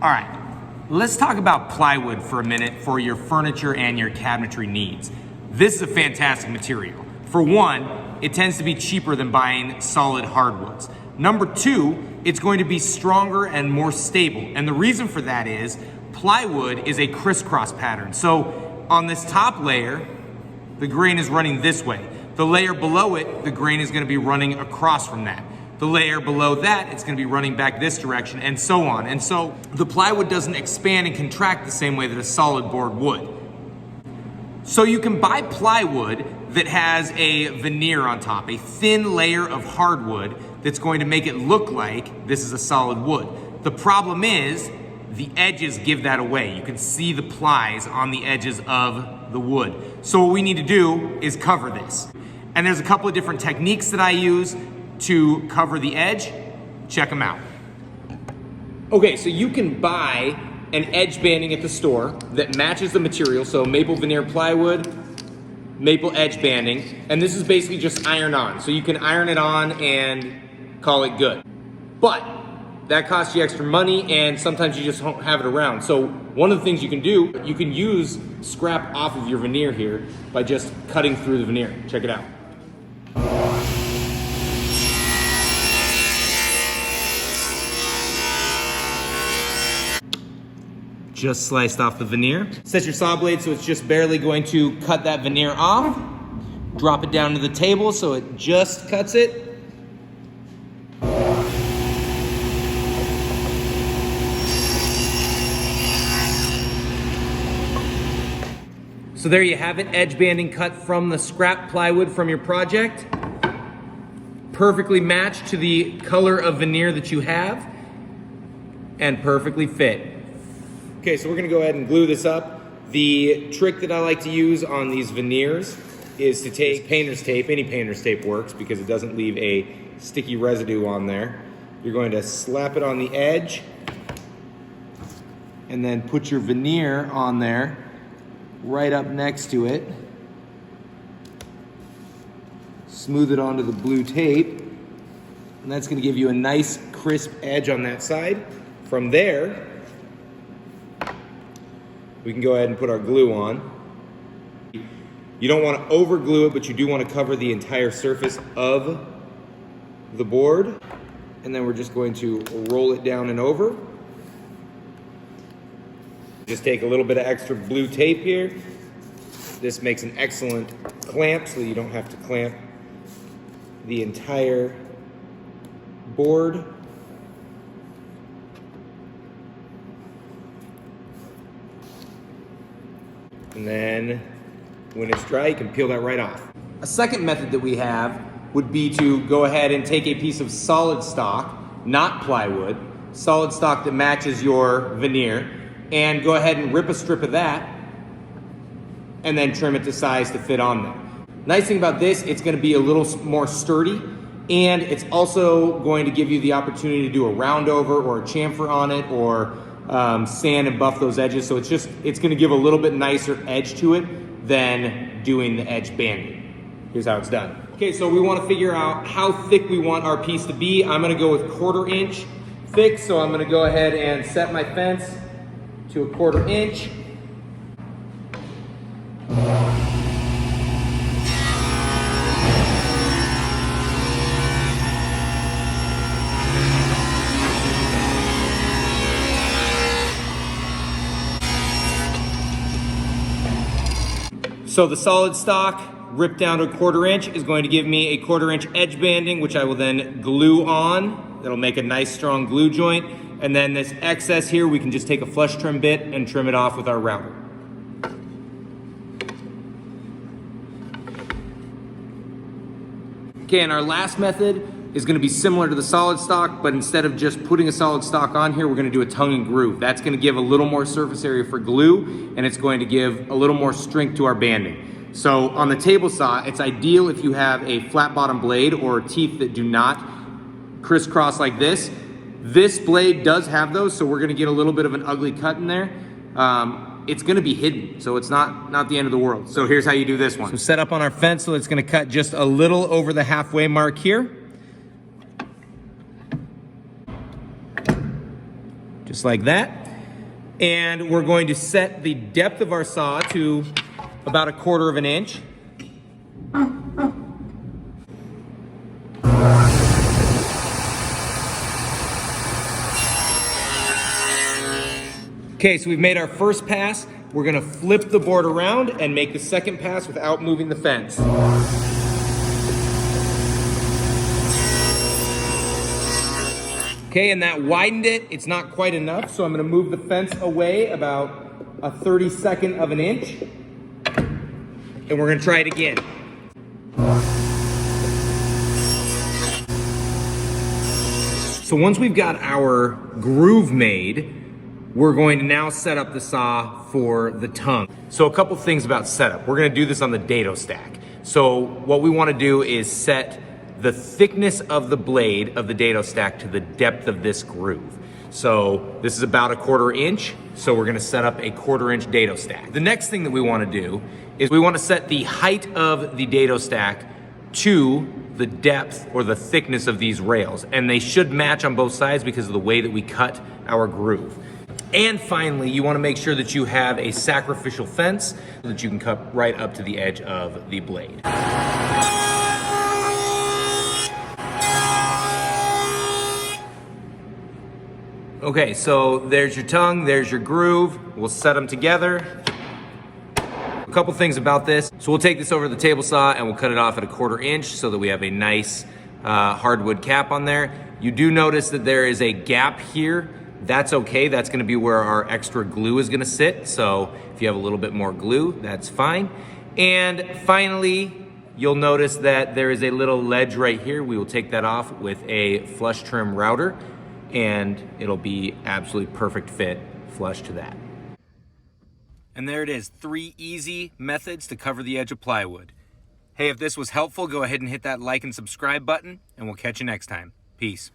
All right, let's talk about plywood for a minute for your furniture and your cabinetry needs. This is a fantastic material. For one, it tends to be cheaper than buying solid hardwoods. Number two, it's going to be stronger and more stable. And the reason for that is plywood is a crisscross pattern. So on this top layer, the grain is running this way. The layer below it, the grain is going to be running across from that. The layer below that, it's going to be running back this direction, and so on. And so the plywood doesn't expand and contract the same way that a solid board would. So you can buy plywood that has a veneer on top, a thin layer of hardwood that's going to make it look like this is a solid wood. The problem is the edges give that away. You can see the plies on the edges of the wood. So what we need to do is cover this. And there's a couple of different techniques that I use to cover the edge. Check them out. Okay, so you can buy an edge banding at the store that matches the material, so maple veneer plywood, maple edge banding, and this is basically just iron on. So you can iron it on and call it good. But that costs you extra money, and sometimes you just don't have it around. So one of the things you can do, you can use scrap off of your veneer here by just cutting through the veneer. Check it out. Just sliced off the veneer. Set your saw blade so it's just barely going to cut that veneer off. Drop it down to the table so it just cuts it. So there you have it, edge banding cut from the scrap plywood from your project. Perfectly matched to the color of veneer that you have, and perfectly fit. Okay, so we're gonna go ahead and glue this up. The trick that I like to use on these veneers is to take painter's tape. Any painter's tape works because it doesn't leave a sticky residue on there. You're going to slap it on the edge and then put your veneer on there right up next to it. Smooth it onto the blue tape, and that's gonna give you a nice crisp edge on that side. From there, we can go ahead and put our glue on. You don't want to over glue it, but you do want to cover the entire surface of the board. And then we're just going to roll it down and over. Just take a little bit of extra blue tape here. This makes an excellent clamp so you don't have to clamp the entire board. And then when it's dry, you can peel that right off. A second method that we have would be to go ahead and take a piece of solid stock, not plywood, solid stock that matches your veneer, and go ahead and rip a strip of that and then trim it to size to fit on there. Nice thing about this, it's gonna be a little more sturdy, and it's also going to give you the opportunity to do a round over or a chamfer on it, or sand and buff those edges. So it's gonna give a little bit nicer edge to it than doing the edge banding. Here's how it's done. Okay, so we wanna figure out how thick we want our piece to be. I'm gonna go with 1/4 inch thick, so I'm gonna go ahead and set my fence to 1/4 inch. So the solid stock ripped down to 1/4 inch is going to give me a 1/4 inch edge banding, which I will then glue on. That'll make a nice strong glue joint. And then this excess here, we can just take a flush trim bit and trim it off with our router. Okay, and our last method is gonna be similar to the solid stock, but instead of just putting a solid stock on here, we're gonna do a tongue and groove. That's gonna give a little more surface area for glue, and it's going to give a little more strength to our banding. So on the table saw, it's ideal if you have a flat bottom blade or teeth that do not crisscross like this. This blade does have those, so we're gonna get a little bit of an ugly cut in there. It's gonna be hidden, so it's not the end of the world. So here's how you do this one. So set up on our fence, so it's gonna cut just a little over the halfway mark here. Just like that. And we're going to set the depth of our saw to about 1/4 of an inch. Okay, so we've made our first pass. We're gonna flip the board around and make the second pass without moving the fence. Okay, and that widened it. It's not quite enough, so I'm gonna move the fence away about a 32nd of an inch. And we're gonna try it again. So once we've got our groove made, we're going to now set up the saw for the tongue. So a couple things about setup. We're gonna do this on the dado stack. So what we wanna do is set the thickness of the blade of the dado stack to the depth of this groove. So this is about 1/4 inch, so we're gonna set up a 1/4 inch dado stack. The next thing that we wanna do is we wanna set the height of the dado stack to the depth or the thickness of these rails. And they should match on both sides because of the way that we cut our groove. And finally, you wanna make sure that you have a sacrificial fence so that you can cut right up to the edge of the blade. Okay, so there's your tongue, there's your groove. We'll set them together. A couple things about this. So we'll take this over to the table saw and we'll cut it off at 1/4 inch so that we have a nice hardwood cap on there. You do notice that there is a gap here. That's okay, that's gonna be where our extra glue is gonna sit. So if you have a little bit more glue, that's fine. And finally, you'll notice that there is a little ledge right here. We will take that off with a flush trim router and it'll be absolutely perfect fit flush to that. And there it is, 3 easy methods to cover the edge of plywood. Hey, if this was helpful, go ahead and hit that like and subscribe button and we'll catch you next time. Peace.